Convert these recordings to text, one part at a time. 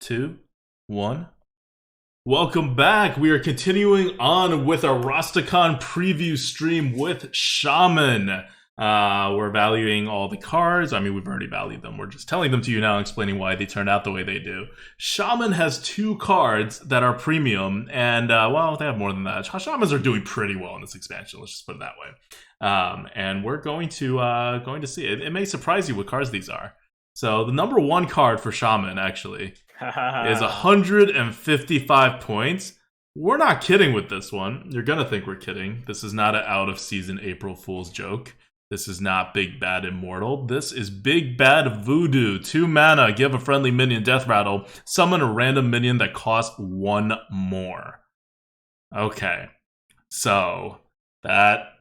2, 1. Welcome back. We are continuing on with our Rastakhan preview stream with Shaman. We're valuing all the cards. I mean, we've already valued them. We're just telling them to you now, explaining why they turned out the way they do. Shaman has 2 cards that are premium, and, well, they have more than that. Shamans are doing pretty well in this expansion. Let's just put it that way. And we're going to see it. It may surprise you what cards these are. So the number 1 card for Shaman, actually, is 155 points. We're not kidding with this one. You're gonna think we're kidding. This is not an out-of-season April Fool's joke. This is not Big Bad Immortal. This is Big Bad Voodoo. 2 mana, give a friendly minion death rattle, summon a random minion that costs 1 more. Okay, so that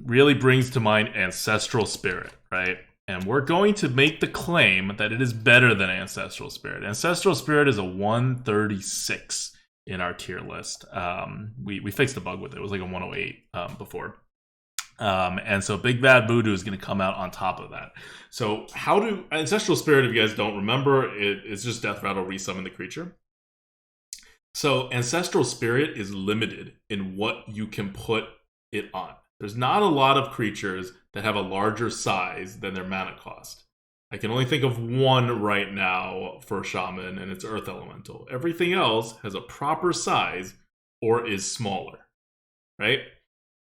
really brings to mind Ancestral Spirit, right? And we're going to make the claim that it is better than Ancestral Spirit. Ancestral Spirit is a 136 in our tier list. We fixed the bug with it. It was like a 108 before. And so Big Bad Voodoo is going to come out on top of that. So how do Ancestral Spirit, if you guys don't remember, it's just Death Rattle resummon the creature. So Ancestral Spirit is limited in what you can put it on. There's not a lot of creatures that have a larger size than their mana cost. I can only think of one right now for Shaman, and it's Earth Elemental. Everything else has a proper size or is smaller, right?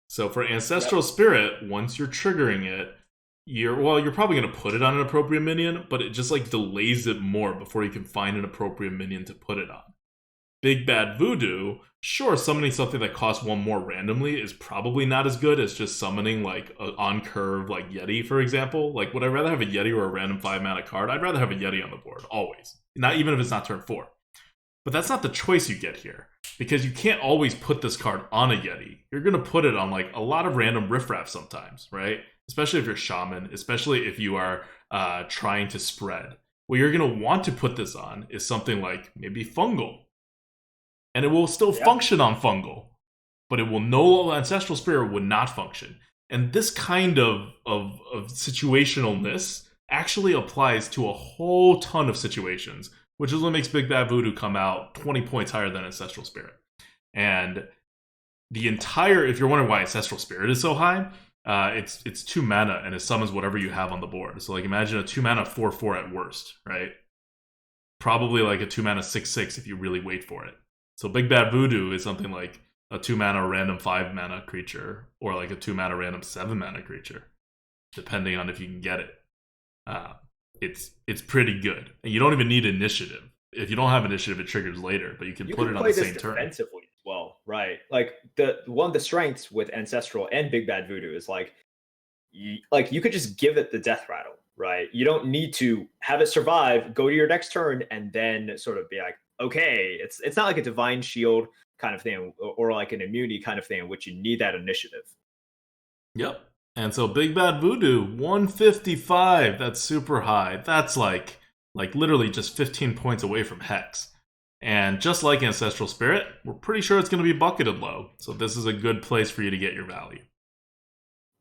So for Ancestral Spirit, once you're triggering it, you're probably going to put it on an appropriate minion, but it just like delays it more before you can find an appropriate minion to put it on. Big Bad Voodoo, sure, summoning something that costs 1 more randomly is probably not as good as just summoning like an on-curve like Yeti, for example. Like, would I rather have a Yeti or a random 5-mana card? I'd rather have a Yeti on the board, always. Not even if it's not turn 4. But that's not the choice you get here, because you can't always put this card on a Yeti. You're going to put it on like a lot of random riffraff sometimes, right? Especially if you're Shaman, especially if you are trying to spread. What you're going to want to put this on is something like maybe Fungal. And it will still function on Fungal, but it will Ancestral Spirit would not function. And this kind of situationalness actually applies to a whole ton of situations, which is what makes Big Bad Voodoo come out 20 points higher than Ancestral Spirit. And if you're wondering why Ancestral Spirit is so high, it's 2 mana and it summons whatever you have on the board. So like imagine a 2 mana 4/4 at worst, right? Probably like a 2 mana 6/6 if you really wait for it. So Big Bad Voodoo is something like a 2 mana random 5 mana creature, or like a 2 mana random 7 mana creature, depending on if you can get it. It's pretty good, and you don't even need initiative. If you don't have initiative, it triggers later, but you can put it on the same turn. Defensively as well, right? Like one of the strengths with Ancestral and Big Bad Voodoo is like you could just give it the death rattle, right? You don't need to have it survive, go to your next turn, and then sort of be like, okay, it's not like a divine shield kind of thing or like an immunity kind of thing in which you need that initiative. Yep. And so Big Bad Voodoo, 155. That's super high. That's like literally just 15 points away from Hex. And just like Ancestral Spirit, we're pretty sure it's going to be bucketed low. So this is a good place for you to get your value.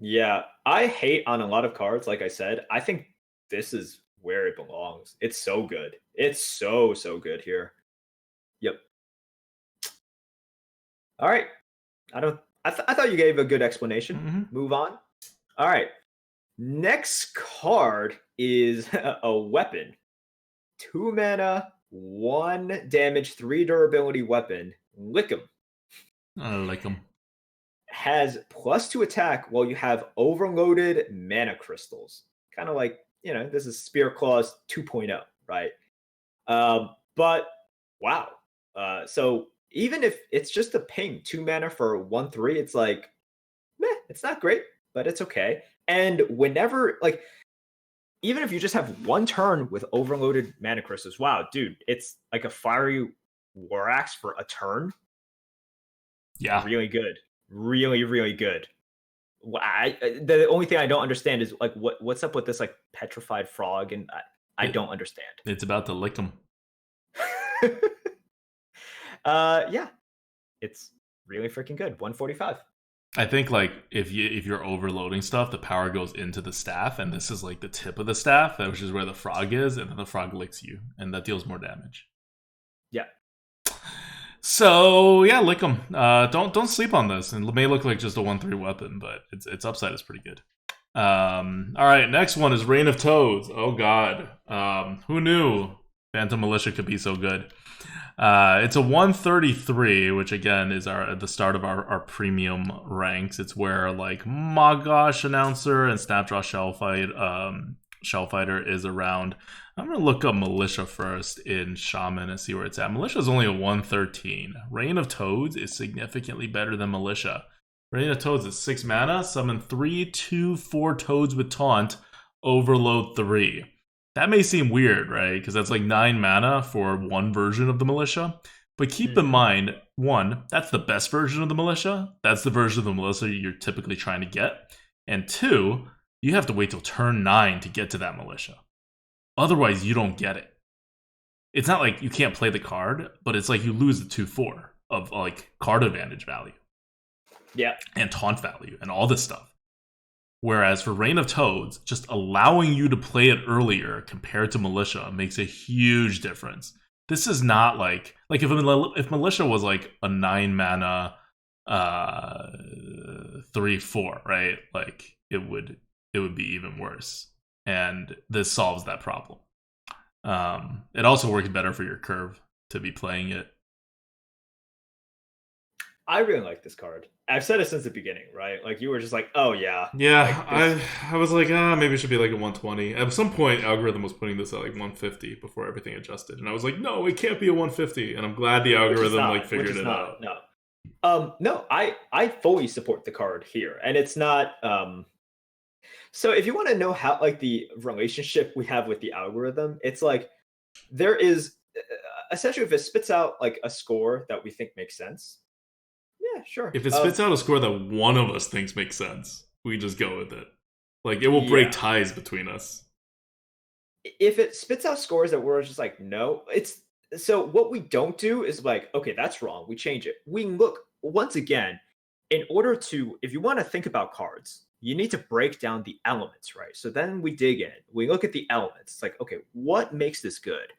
Yeah, I hate on a lot of cards, like I said. I think this is where it belongs. It's so good. It's so good here. Yep. All right. I thought you gave a good explanation. Mm-hmm. Move on. All right. Next card is a weapon. 2 mana, 1 damage, 3 durability weapon. Lick 'em. I like them. Has +2 attack while you have overloaded mana crystals. Kind of like, this is Spear Claws 2.0, right? But wow. So even if it's just a ping, 2 mana for 1/3, it's like, meh, it's not great, but it's okay. And whenever, like, even if you just have 1 turn with overloaded mana crystals, wow, dude, it's like a fiery war axe for a turn. Yeah. Really good. Really good. The only thing I don't understand is like what's up with this like petrified frog, and I don't understand. It's about to lick them. Yeah, it's really freaking good. 145. I think like if you're overloading stuff, the power goes into the staff, and this is like the tip of the staff, which is where the frog is, and then the frog licks you, and that deals more damage. Yeah. So yeah, lick them. Don't sleep on this. And it may look like just a 1/3 weapon, but its upside is pretty good. All right, next one is Reign of Toads. Oh god, who knew Phantom Militia could be so good? It's a 133, which again is at the start of our premium ranks. It's where like Magash Announcer and Snapdraw Shellfighter is around. I'm gonna look up Militia first in Shaman and see where it's at. Militia is only a 113. Reign of Toads is significantly better than Militia. Reign of Toads is 6 mana, summon 3/2/4 Toads with Taunt, overload 3. That may seem weird, right? Because that's like 9 mana for one version of the Militia. But keep in mind, one, that's the best version of the Militia. That's the version of the Militia you're typically trying to get. And two, you have to wait till turn 9 to get to that Militia. Otherwise, you don't get it. It's not like you can't play the card, but it's like you lose the 2/4 of like card advantage value. Yeah. And taunt value and all this stuff. Whereas for Reign of Toads, just allowing you to play it earlier compared to Militia makes a huge difference. This is not like if Militia was like a 9 mana 3/4, right? Like it would be even worse. And this solves that problem. It also works better for your curve to be playing it. I really like this card. I've said it since the beginning, right? Like you were just like, oh yeah. Yeah, like I was like, maybe it should be like a 120. At some point, algorithm was putting this at like 150 before everything adjusted, and I was like, no, it can't be a 150. And I'm glad the algorithm figured it out. No, I fully support the card here, and it's not. So if you want to know how like the relationship we have with the algorithm, it's like there is essentially if it spits out like a score that we think makes sense. Yeah, sure. If it spits out a score that one of us thinks makes sense, we just go with it. Like, it will break ties between us. If it spits out scores that we're just like, no, it's... So what we don't do is like, okay, that's wrong. We change it. We look, once again, in order to... If you want to think about cards, you need to break down the elements, right? So then we dig in. We look at the elements. It's like, okay, what makes this good?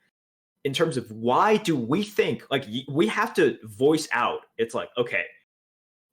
In terms of why do we think... Like, we have to voice out. It's like, okay,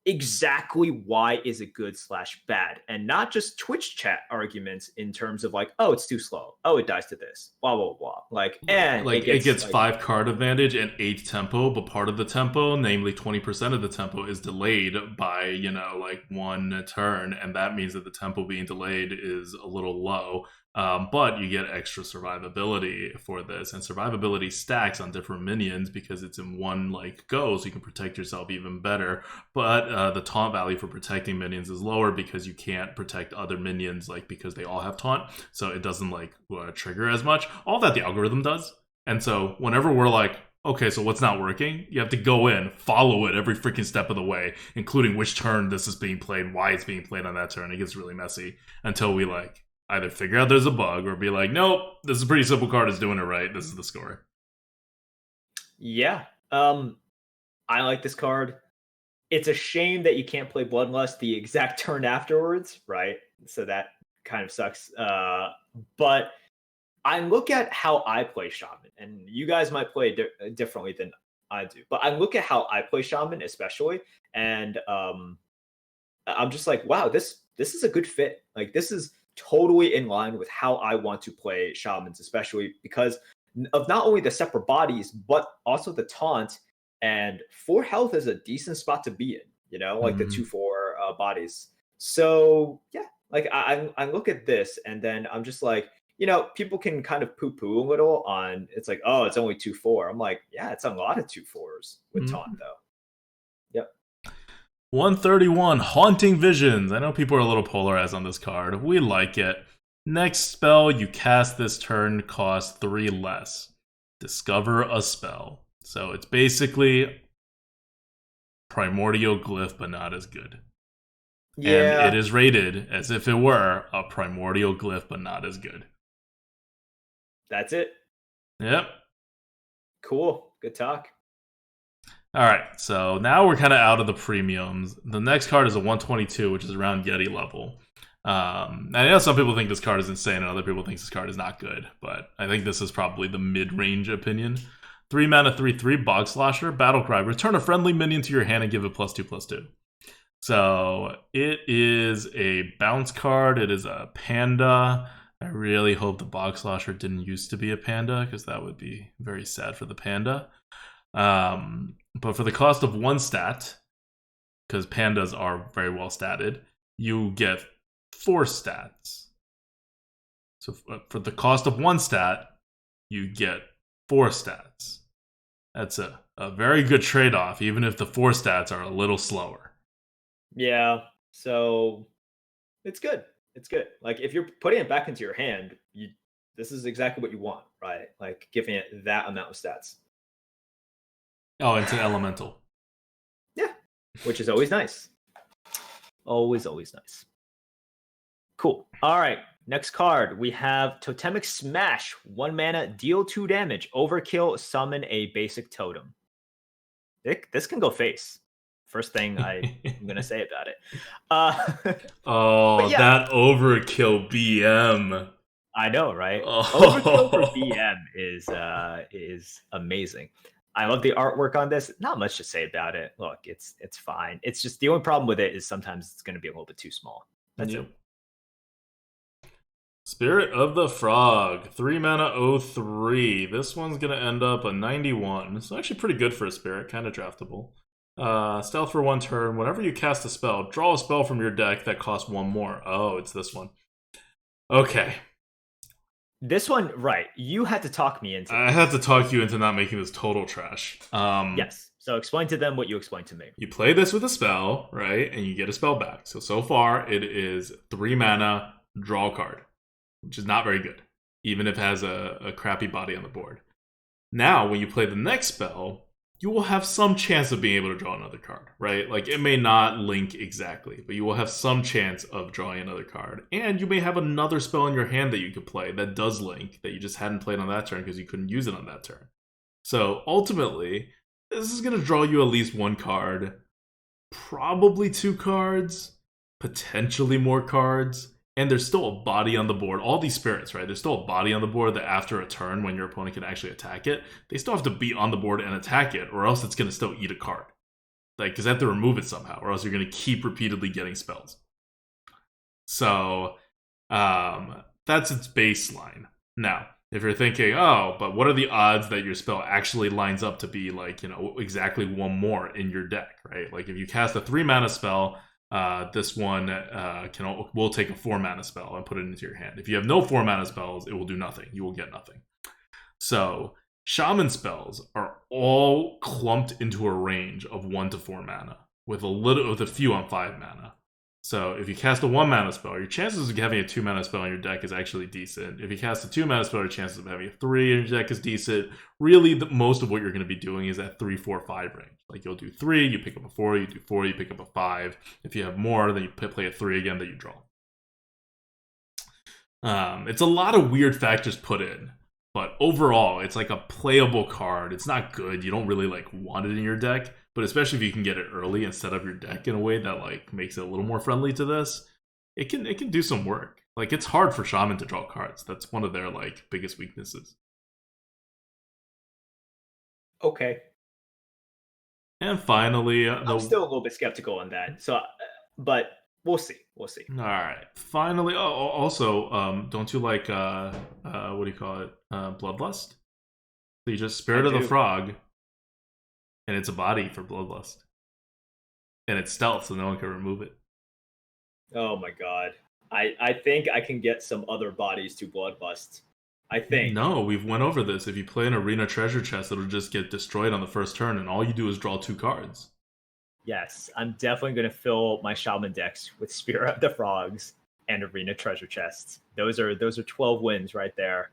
exactly why is it good / bad, and not just Twitch chat arguments in terms of like, oh, it's too slow, oh, it dies to this, blah blah blah. Like, and like it gets 5 card advantage and 8 tempo, but part of the tempo, namely 20% of the tempo, is delayed by like 1 turn, and that means that the tempo being delayed is a little low. But you get extra survivability for this, and survivability stacks on different minions because it's in one like go, so you can protect yourself even better. But the taunt value for protecting minions is lower because you can't protect other minions, like because they all have taunt, so it doesn't like trigger as much. All that the algorithm does. And so whenever we're like, okay, so what's not working? You have to go in, follow it every freaking step of the way, including which turn this is being played, why it's being played on that turn. It gets really messy until we like either figure out there's a bug or be like, nope, this is a pretty simple card, it's doing it right, this is the score. Yeah. I like this card. It's a shame that you can't play Bloodlust the exact turn afterwards, right? So that kind of sucks. But I look at how I play Shaman, and you guys might play differently than I do, but I look at how I play Shaman especially, and I'm just like, wow, this is a good fit. Like, this is totally in line with how I want to play Shamans, especially because of not only the separate bodies, but also the taunt. And 4 health is a decent spot to be in, like the 2/4 bodies. So yeah, like I look at this and then I'm just like, people can kind of poo-poo a little on, it's like, oh, it's only 2/4. I'm like, yeah, it's a lot of 2/4s with taunt though. Yep. 131, Haunting Visions. I know people are a little polarized on this card. We like it. Next spell you cast this turn costs 3 less. Discover a spell. So it's basically Primordial Glyph, but not as good. Yeah. And it is rated as if it were a Primordial Glyph, but not as good. That's it. Yep. Cool. Good talk. All right, so now we're kind of out of the premiums. The next card is a 122, which is around Yeti level. I know some people think this card is insane and other people think this card is not good, but I think this is probably the mid-range opinion. 3 mana, 3/3 Bog Slosher, Battlecry. Return a friendly minion to your hand and give it +2/+2. So it is a bounce card. It is a panda. I really hope the Bog Slosher didn't used to be a panda, because that would be very sad for the panda. But for the cost of 1 stat, because pandas are very well statted, you get 4 stats. So for the cost of 1 stat, you get 4 stats. That's a very good trade-off, even if the 4 stats are a little slower. Yeah, so it's good. It's good. Like, if you're putting it back into your hand, this is exactly what you want, right? Like, giving it that amount of stats. Oh, it's an elemental. Yeah, which is always nice. Always nice. Cool. All right. Next card, we have Totemic Smash. 1 mana, deal 2 damage. Overkill, summon a basic totem. This can go face. First thing I'm going to say about it. Oh, yeah. that overkill BM. I know, right? Oh. Overkill for BM is amazing. I love the artwork on this. Not much to say about it. Look, it's fine. It's just the only problem with it is sometimes it's going to be a little bit too small. That's it. Spirit of the Frog, 3 mana, 03. This one's gonna end up a 91. It's actually pretty good for a spirit, kind of draftable. Stealth for 1 turn. Whenever you cast a spell, draw a spell from your deck that costs 1 more. Oh, it's this one. Okay. This one, right? You had to talk me into. I had to talk you into not making this total trash. Yes. So explain to them what you explained to me. You play this with a spell, right? And you get a spell back. So far, it is 3 mana, draw a card, which is not very good, even if it has a crappy body on the board. Now, when you play the next spell, you will have some chance of being able to draw another card, right? Like, it may not link exactly, but you will have some chance of drawing another card. And you may have another spell in your hand that you could play that does link, that you just hadn't played on that turn because you couldn't use it on that turn. So, ultimately, this is going to draw you at least 1 card, probably 2 cards, potentially more cards. And there's still a body on the board. All these spirits, right? There's still a body on the board that after a turn, when your opponent can actually attack it, they still have to be on the board and attack it, or else it's going to still eat a card. Like, because they have to remove it somehow, or else you're going to keep repeatedly getting spells. So, that's its baseline. Now, if you're thinking, oh, but what are the odds that your spell actually lines up to be, like, exactly 1 more in your deck, right? Like, if you cast a 3 mana spell, this one will take a 4 mana spell and put it into your hand. If you have no 4 mana spells, it will do nothing. You will get nothing. So, Shaman spells are all clumped into a range of 1 to 4 mana, with a few on 5 mana. So, if you cast a 1 mana spell, your chances of having a 2 mana spell in your deck is actually decent. If you cast a 2 mana spell, your chances of having a 3 in your deck is decent. Really, most of what you're going to be doing is at 3, 4, 5 range. Like, you'll do 3, you pick up a 4, you do 4, you pick up a 5. If you have more, then you play a 3 again that you draw. It's a lot of weird factors put in, but overall, it's like a playable card. It's not good. You don't really want it in your deck, but especially if you can get it early and set up your deck in a way that makes it a little more friendly to this, it can do some work. Like, it's hard for Shaman to draw cards. That's one of their biggest weaknesses. Okay. And finally, I'm still a little bit skeptical on that. So, but we'll see. We'll see. All right. Finally, also, don't you like what do you call it? Bloodlust. So you just Spirit of the Frog, and it's a body for Bloodlust, and it's stealth, so no one can remove it. Oh my god! I think I can get some other bodies to Bloodlust. I think. No, we've went over this. If you play an arena treasure chest, it'll just get destroyed on the first turn, and all you do is draw 2 cards. Yes, I'm definitely going to fill my Shaman decks with Spirit of the Frogs and arena treasure chests. Those are 12 wins right there.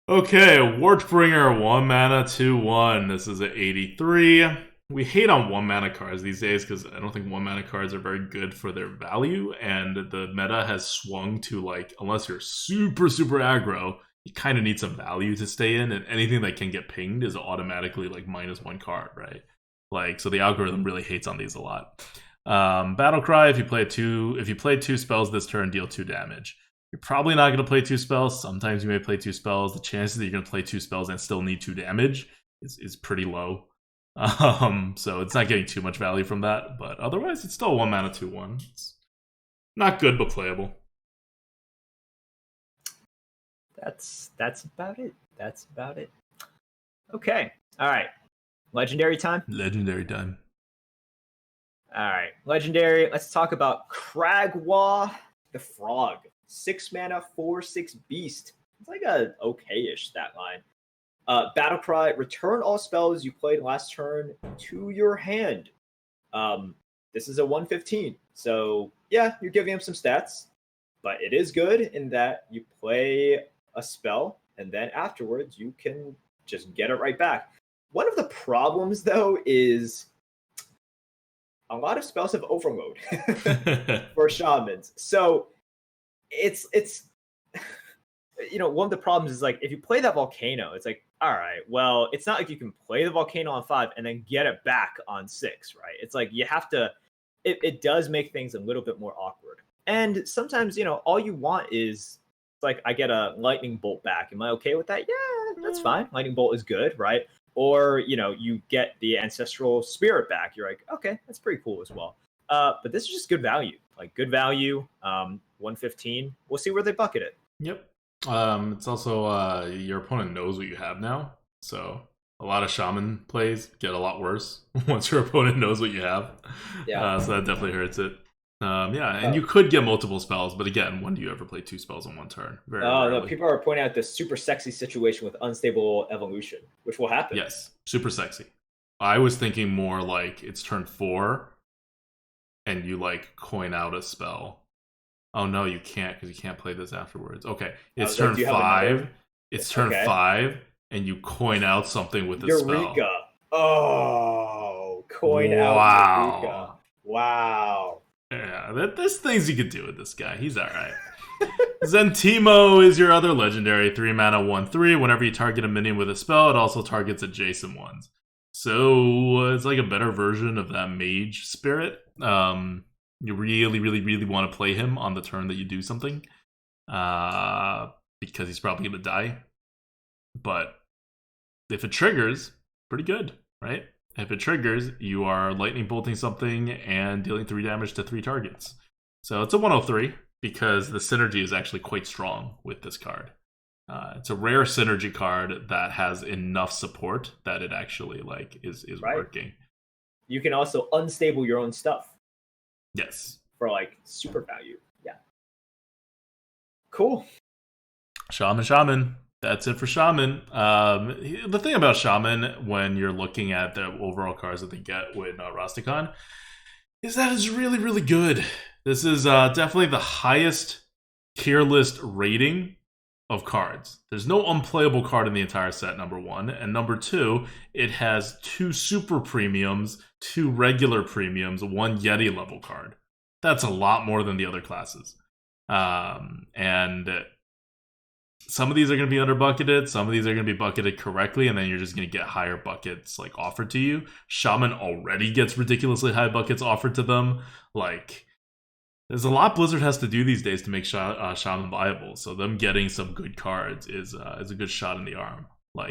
Okay, Wartbringer, 1 mana, 2/1. This is an 83. We hate on 1 mana cards these days because I don't think 1 mana cards are very good for their value, and the meta has swung to unless you're super aggro, you kind of need some value to stay in, and anything that can get pinged is automatically -1 card, right? So the algorithm really hates on these a lot. Battlecry, if you play 2 spells this turn, deal 2 damage. You're probably not going to play 2 spells. Sometimes you may play 2 spells. The chances that you're going to play 2 spells and still need 2 damage is pretty low. So it's not getting too much value from that. But otherwise, it's still a 1 mana 2/1. It's not good, but playable. That's about it. That's about it. Okay. All right. Legendary time? Legendary time. All right. Legendary. Let's talk about Kragwa the Frog. 6 mana, 4/6 beast. It's like a okay-ish stat line. Battle cry, return all spells you played last turn to your hand. This is a 1/15. So yeah, you're giving him some stats, but it is good in that you play a spell and then afterwards you can just get it right back. One of the problems though is a lot of spells have overload for shamans. So it's one of the problems is like if you play that volcano, it's like, all right, well, it's not like you can play the volcano on 5 and then get it back on 6, right? It's like you have to, it does make things a little bit more awkward. And sometimes, all you want is like, I get a lightning bolt back. Am I okay with that? Yeah, that's fine. Lightning bolt is good, right? Or, you get the ancestral spirit back. You're like, okay, that's pretty cool as well. But this is just good value, like good value. 115. We'll see where they bucket it. Yep. It's also your opponent knows what you have now, so a lot of shaman plays get a lot worse once your opponent knows what you have. Yeah. So that definitely hurts it. And you could get multiple spells, but again, when do you ever play 2 spells in 1 turn? Very rarely. No, people are pointing out this super sexy situation with unstable evolution, which will happen. Yes, super sexy. I was thinking more like it's turn 4, and you like coin out a spell. Oh no, you can't because you can't play this afterwards. Okay, it's turn 5. It's turn 5, and you coin out something with a Eureka. spell. Oh, coin out Eureka. Wow. Yeah, there's things you could do with this guy. He's all right. Zentimo is your other legendary 3 mana 1/3. Whenever you target a minion with a spell, it also targets adjacent ones. So it's like a better version of that mage spirit. You really, really, really want to play him on the turn that you do something, because he's probably going to die. But if it triggers, pretty good, right? If it triggers, you are lightning bolting something and dealing 3 damage to 3 targets. So it's a 103 because the synergy is actually quite strong with this card. It's a rare synergy card that has enough support that it actually is right. Working. You can also unstable your own stuff. Yes. For super value. Yeah. Cool. Shaman. That's it for Shaman. The thing about Shaman, when you're looking at the overall cards that they get with Rastakhan, is that it's really, really good. This is definitely the highest tier list rating of cards. There's no unplayable card in the entire set, number 1. And number 2, it has 2 super premiums, 2 regular premiums, 1 Yeti level card. That's a lot more than the other classes. And some of these are going to be under bucketed, some of these are going to be bucketed correctly, and then you're just going to get higher buckets offered to you. Shaman already gets ridiculously high buckets offered to them. There's a lot Blizzard has to do these days to make Shaman viable, so them getting some good cards is a good shot in the arm.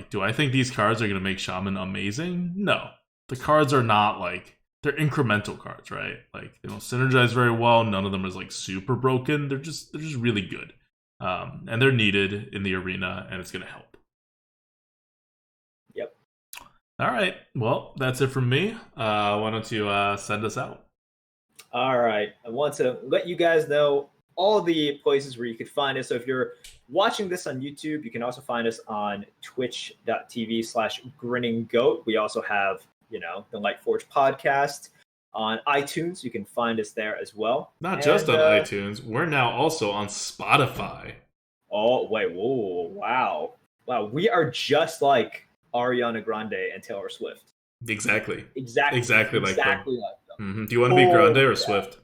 Do I think these cards are going to make Shaman amazing? No. The cards are not they're incremental cards, right? They don't synergize very well. None of them is super broken. They're just really good. And they're needed in the arena, and it's going to help. Yep. All right. Well, that's it from me. Why don't you send us out? All right. I want to let you guys know all the places where you could find us. So if you're watching this on YouTube, you can also find us on twitch.tv/grinninggoat. We also have, the Lightforge podcast on iTunes. You can find us there as well. Not just on iTunes. We're now also on Spotify. Oh, wait. Whoa. Wow. Wow. We are just like Ariana Grande and Taylor Swift. Exactly like them. Mm-hmm. Do you want to be Grande or Swift?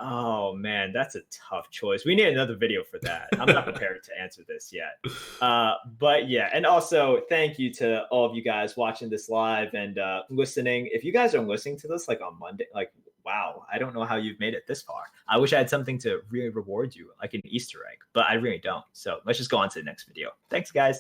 Oh man, that's a tough choice. We need another video for that. I'm not prepared to answer this yet. But yeah, and also thank you to all of you guys watching this live and listening. If you guys are listening to this on Monday, wow, I don't know how you've made it this far. I wish I had something to really reward you, like an Easter egg, but I really don't. So let's just go on to the next video. Thanks, guys.